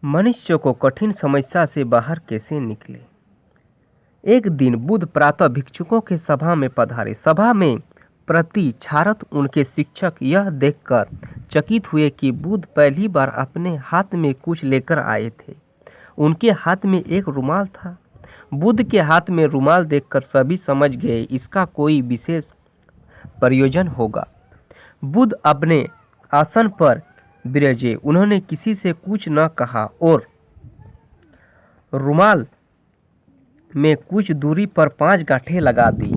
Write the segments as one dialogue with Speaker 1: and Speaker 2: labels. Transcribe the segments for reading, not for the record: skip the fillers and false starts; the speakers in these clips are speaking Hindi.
Speaker 1: मनुष्य को कठिन समस्या से बाहर कैसे निकले। एक दिन बुद्ध प्रातः भिक्षुकों के सभा में पधारे। सभा में प्रतिछारत उनके शिक्षक यह देखकर चकित हुए कि बुद्ध पहली बार अपने हाथ में कुछ लेकर आए थे। उनके हाथ में एक रुमाल था। बुद्ध के हाथ में रुमाल देखकर सभी समझ गए इसका कोई विशेष प्रयोजन होगा। बुद्ध अपने आसन पर विराजे। उन्होंने किसी से कुछ न कहा और रुमाल में कुछ दूरी पर 5 गांठें लगा दी।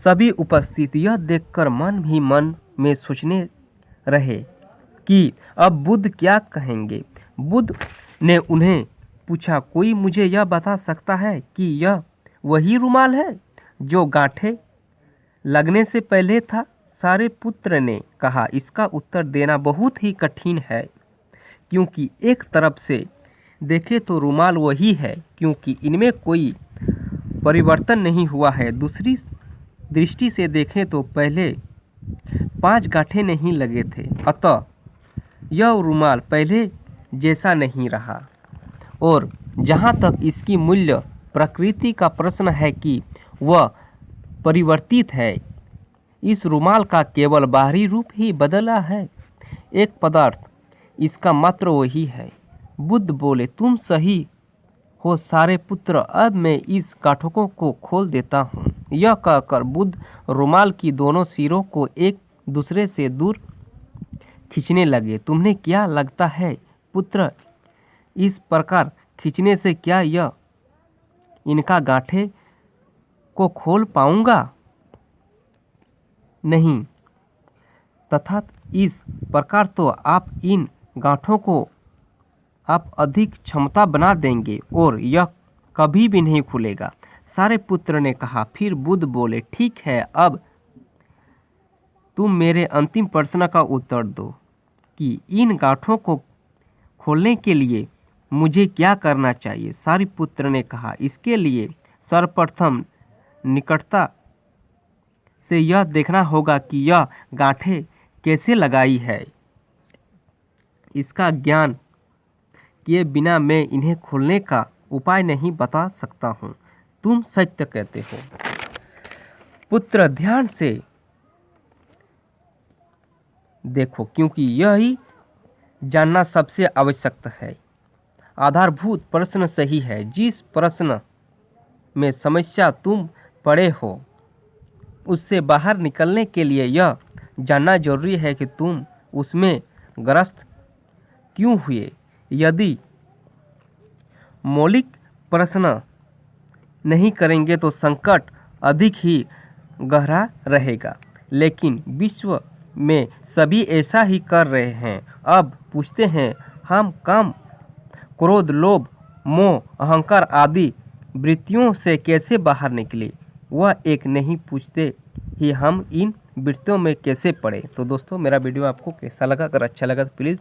Speaker 1: सभी उपस्थित यह देखकर मन ही मन में सोचने रहे कि अब बुद्ध क्या कहेंगे। बुद्ध ने उन्हें पूछा, कोई मुझे यह बता सकता है कि यह वही रुमाल है जो गांठें लगने से पहले था। सारे पुत्र ने कहा, इसका उत्तर देना बहुत ही कठिन है, क्योंकि एक तरफ से देखें तो रुमाल वही है, क्योंकि इनमें कोई परिवर्तन नहीं हुआ है। दूसरी दृष्टि से देखें तो पहले 5 गांठें नहीं लगे थे, अतः यह रुमाल पहले जैसा नहीं रहा। और जहाँ तक इसकी मूल्य प्रकृति का प्रश्न है कि वह परिवर्तित है, इस रुमाल का केवल बाहरी रूप ही बदला है। एक पदार्थ इसका मात्र वही है। बुद्ध बोले, तुम सही हो सारे पुत्र, अब मैं इस गांठों को खोल देता हूँ। यह कहकर बुद्ध रुमाल की दोनों सिरों को एक दूसरे से दूर खींचने लगे। तुम्हें क्या लगता है पुत्र, इस प्रकार खींचने से क्या यह इनका गांठें को खोल पाऊंगा? नहीं, तथा इस प्रकार तो आप इन गांठों को आप अधिक क्षमता बना देंगे और यह कभी भी नहीं खुलेगा। सारे पुत्र ने कहा। फिर बुद्ध बोले, ठीक है, अब तुम मेरे अंतिम प्रश्न का उत्तर दो कि इन गांठों को खोलने के लिए मुझे क्या करना चाहिए। सारे पुत्र ने कहा, इसके लिए सर्वप्रथम निकटता से यह देखना होगा कि यह गांठें कैसे लगाई है। इसका ज्ञान किए बिना मैं इन्हें खोलने का उपाय नहीं बता सकता हूँ। तुम सत्य कहते हो। पुत्र, ध्यान से देखो, क्योंकि यही जानना सबसे आवश्यक है। आधारभूत प्रश्न सही है। जिस प्रश्न में समस्या तुम पड़े हो उससे बाहर निकलने के लिए यह जानना जरूरी है कि तुम उसमें ग्रस्त क्यों हुए। यदि मौलिक प्रश्न नहीं करेंगे तो संकट अधिक ही गहरा रहेगा। लेकिन विश्व में सभी ऐसा ही कर रहे हैं। अब पूछते हैं, हम काम, क्रोध, लोभ, मोह, अहंकार आदि वृत्तियों से कैसे बाहर निकले। वह एक नहीं पूछते ही हम इन वृत्तियों में कैसे पड़े। तो दोस्तों, मेरा वीडियो आपको कैसा लगा? अगर अच्छा लगा तो प्लीज़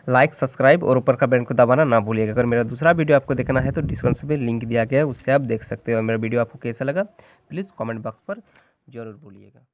Speaker 1: लाइक, सब्सक्राइब और ऊपर का बेल को दबाना ना भूलिएगा। अगर मेरा दूसरा वीडियो आपको देखना है तो डिस्क्रिप्शन में लिंक दिया गया है, उससे आप देख सकते हो। और मेरा वीडियो आपको कैसा लगा प्लीज़ कमेंट बॉक्स पर जरूर बोलिएगा।